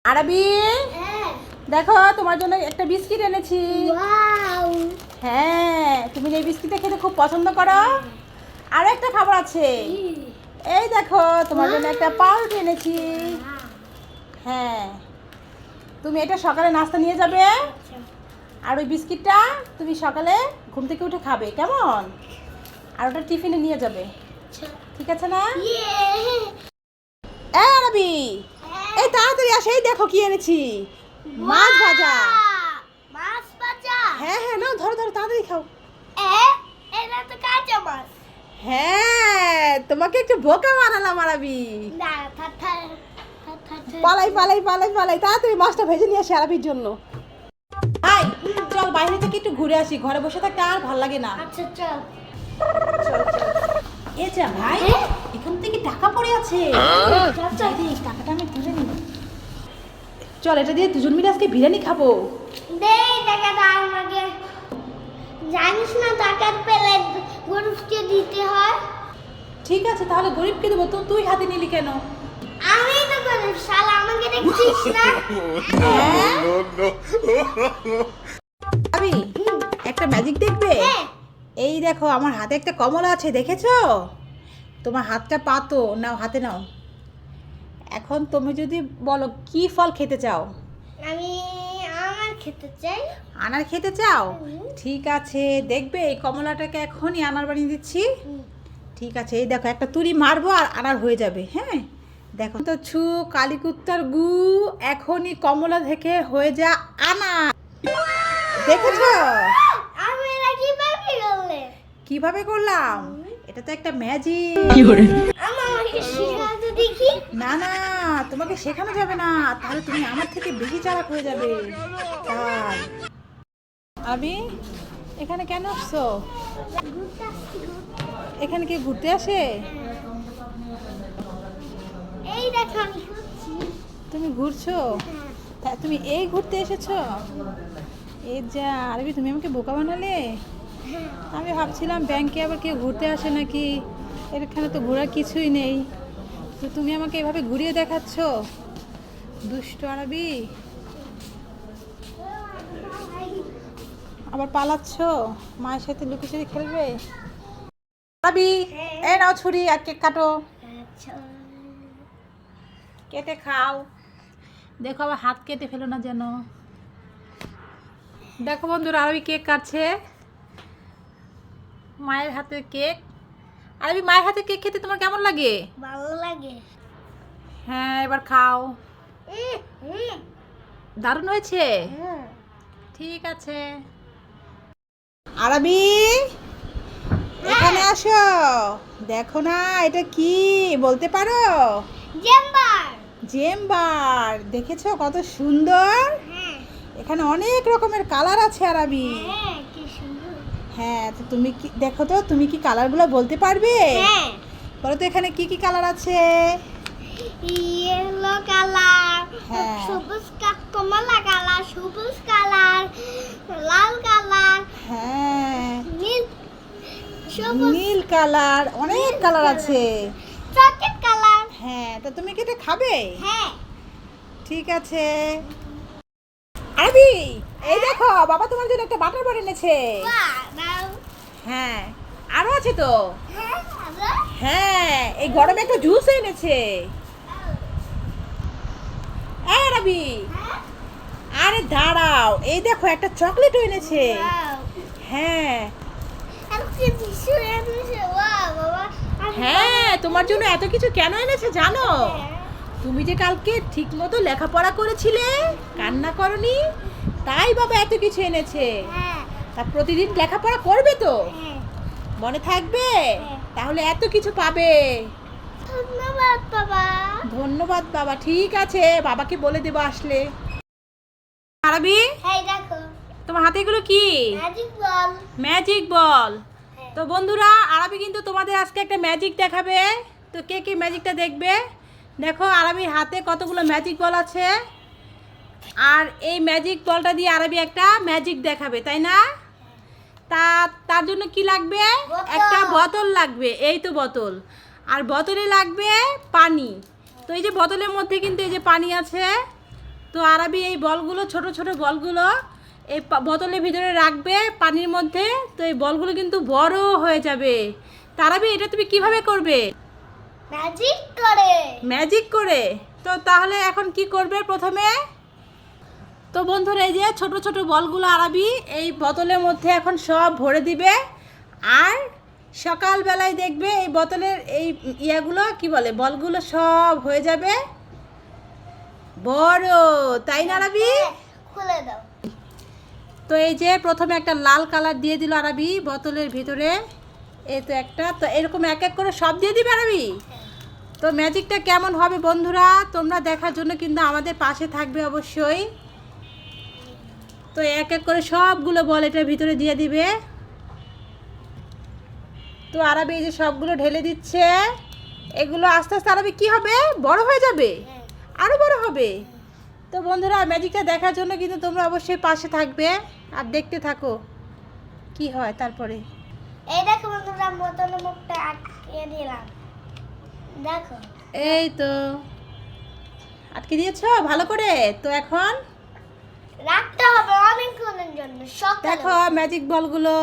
আরবি দেখো তোমার জন্য একটা বিস্কিট এনেছি। হ্যাঁ, তুমি এই বিস্কিটটা খেতে খুব পছন্দ করো। আরো একটা খাবার আছে, এই দেখো তোমার জন্য একটা পাউরুটি এনেছি। হ্যাঁ, তুমি এটা সকালে নাস্তা নিয়ে যাবে, আর ওই বিস্কিটটা তুমি সকালে ঘুম থেকে উঠে খাবে, কেমন? আর ওটা টিফিনে নিয়ে যাবে, ঠিক আছে না? আরবি এই তাড়াতাড়ি আসে, এই দেখো কি এনেছি, মাছ ভাজা। মাছ ভাজা? হ্যাঁ হ্যাঁ, নাও ধরো ধরো, তাড়াতাড়ি খাও। এটা তো কাঁচা মাছ। হ্যাঁ, তোমাকে একটু বোকা বানালাম আরবি। না, পালাই পালাই পালাই পালাই, তাড়াতাড়ি মাছটা ভেজে নিয়ে আসি আরবির জন্য। হাই, চল বাইরে থেকে একটু ঘুরে আসি, ঘরে বসে থাকতে আর ভাল লাগে না। আচ্ছা চল। এ যা ভাই, এখান থেকে টাকা পড়ে আছে, যাই রে, এই টাকাটা আমি তুলে নিই। চল, এটা দিয়ে দুজন মিলে আজকে বিরিয়ানি খাবো। দে টাকাটা আমাকে। জানিস না টাকা পেলে গরিবকে দিতে হয়। ঠিক আছে, তাহলে গরিবকে দেবো, তো তুই হাতে নিলি কেন? আমি তো গরিব, শালা আমাকে দেখছিস না? ভাবি, একটা ম্যাজিক দেখবে? হ্যাঁ। এই দেখো, আমার হাতে একটা কমলা আছে, দেখেছো? তোমার হাতটা পাতো, নাও হাতে নাও। এখন তুমি যদি বলো কি ফল খেতে চাও? আমি আমার খেতে চাই। আনার খেতে চাও? ঠিক আছে, দেখবে এই কমলাটাকে এখনই আনার বানিয়ে দিচ্ছি। ঠিক আছে, এই দেখো, একটা তুড়ি মারবো আর আনার হয়ে যাবে। হ্যাঁ, দেখো তো, ছু কালীকুত্তার গু, এখনই কমলা থেকে হয়ে যা আনার। দেখেছো আমি এটা কিভাবে করলে? কিভাবে করলাম? এটা তো একটা ম্যাজিক। আমাকে শেখাতে দেখি। না না, তোমাকে শেখানো যাবে না, তাহলে তুমি আমার থেকে বেশি চালাক হয়ে যাবে। তাই আমি এখানে কেন আসছো? এখানে কি ঘুরতে আসে? এই দেখো আমি ঘুরছি। তুমি ঘুরছো? তা তুমি এই ঘুরতে এসেছো? এই যা আরবি, তুমি আমাকে বোকা বানালে। আমি ভাবছিলাম ব্যাংকে আবার কেউ ঘুরতে আসে নাকি, এখানে তো ঘোরার কিছুই নেই, তো তুমি আমাকে এভাবে ঘুরিয়ে দেখাচ্ছ। দুষ্ট আরবি, আবার পালাচ্ছ, মায়ের সাথে লুকোচুরি খেলবে। আরবি, এই নাও ছুরি আর কেক কাটো, আচ্ছা। কেটে খাও। দেখো আবার হাত কেটে ফেলো না যেন। দেখো বন্ধুরা, আরবি কেক কাটছে, মায়ের হাতের কেক। আরবি, মায়ের হাতের কেক খেতে তোমার কেমন লাগে? ভালো লাগে। হ্যাঁ, এবার খাও। দারুণ হয়েছে। ঠিক আছে। আরবি, এখানে আসো, দেখো না এটা কি, বলতে পারো? জেম্বার। জেম্বার, দেখেছো কত সুন্দর? হ্যাঁ এখানে অনেক রকমের কালার আছে আরবি। হ্যাঁ, কি সুন্দর। হ্যাঁ, তো তুমি কি দেখো তো, তুমি কি কালারগুলো বলতে পারবে? হ্যাঁ, বলো তো এখানে কি কি কালার আছে? ইয়েলো কালার, হ্যাঁ। সবুজ কমলা কালার, সবুজ কালার, লাল কালার, হ্যাঁ, নীল, সবুজ, নীল কালার, অনেক কালার আছে। Chocolate colour. হ্যাঁ, তো তুমি কি এটা খাবে? হ্যাঁ। ঠিক আছে। আরবি, এই দেখো, বাবা তোমার জন্য একটা বাটার বোর্ড এনেছে। বাহ, দাও। হ্যাঁ, আরো আছে তো। হ্যাঁ, দাও। হ্যাঁ, এই গরমে একটা জুস এনেছে। এই আরবি, হ্যাঁ, আরে দাঁড়াও, এই দেখো একটা চকলেটও এনেছে। দাও। হ্যাঁ আর কি টিস্যু এনেছে? বাহ, বাবা। হ্যাঁ, তোমার জন্য এত কিছু কেন এনেছে জানো? হ্যাঁ। তুমি যে কালকে ঠিক মতো লেখাপড়া করেছিলে, কান্না করনি, তাই বাবা এত কিছু এনেছে। হ্যাঁ, তা প্রতিদিন লেখাপড়া করবে তো, হ্যাঁ। মনে থাকবে, হ্যাঁ। তাহলে এত কিছু পাবে। ধন্যবাদ বাবা। ধন্যবাদ বাবা, ঠিক আছে, বাবাকে বলে দেবো আসলে। আরবি, এই দেখো, তোমার হাতে এগুলো কি? Magic ball. Magic ball. তো বন্ধুরা, আরবি কিন্তু তোমাদের আজকে একটা ম্যাজিক দেখাবে, তো কে কে ম্যাজিকটা দেখবে? দেখো আরবির হাতে কতগুলো ম্যাজিক বল আছে, আর এই ম্যাজিক বলটা দিয়ে আরবি একটা ম্যাজিক দেখাবে, তাই না? তার জন্য কি লাগবে? বোতল। একটা বোতল লাগবে, এই তো বোতল, আর বোতলে লাগবে পানি। তো এই যে বোতলের মধ্যে কিন্তু এই যে পানি আছে, তো আরাবি এই বলগুলো ছোট ছোট বলগুলো এই বোতলের ভিতরে রাখবে পানির মধ্যে, তো এই বলগুলো কিন্তু বড় হয়ে যাবে। তো আরাবি এটা তুমি কিভাবে করবে? ম্যাজিক করে। ম্যাজিক করে। তো তাহলে এখন কি করবে প্রথমে? তো বন্ধুরা এই যে ছোট ছোট বলগুলো আরাবি এই বোতলের মধ্যে এখন সব ভরে দিবে, আর সকালবেলায় দেখবে এই বোতলের এই ইয়াগুলো কি বলে বলগুলো সব হয়ে যাবে বড়, তাই না আরাবি? খুলে দাও। তো এই যে প্রথমে একটা লাল কালার দিয়ে দিল আরাবি বোতলের ভিতরে, এই তো একটা, তো এরকম এক এক করে সব দিয়ে দিবে আরাবি। তো ম্যাজিকটা কেমন হবে বন্ধুরা তোমরা দেখার জন্য কিন্তু আমাদের পাশে থাকবে অবশ্যই। তো এক এক করে সবগুলো বল এটার ভিতরে দিয়ে দিবে। তো আরাবি এই যে সবগুলো ঢেলে দিচ্ছে, এগুলো আস্তে আস্তে আরাবি কি হবে বড় হয়ে যাবে, আরও বড় হবে। তো বন্ধুরা ম্যাজিকটা দেখার জন্য কিন্তু তোমরা অবশ্যই পাশে থাকবে আর দেখতে থাকো কি হয় তারপরে। এই দেখো বন্ধুরা, বোতলের মুখটা আটকে দিলাম। দেখো, এই তো আটকে দিয়েছো ভালো করে। তো এখন রাখতে হবে অনেকক্ষণের জন্য। সকালে দেখো ম্যাজিক বলগুলো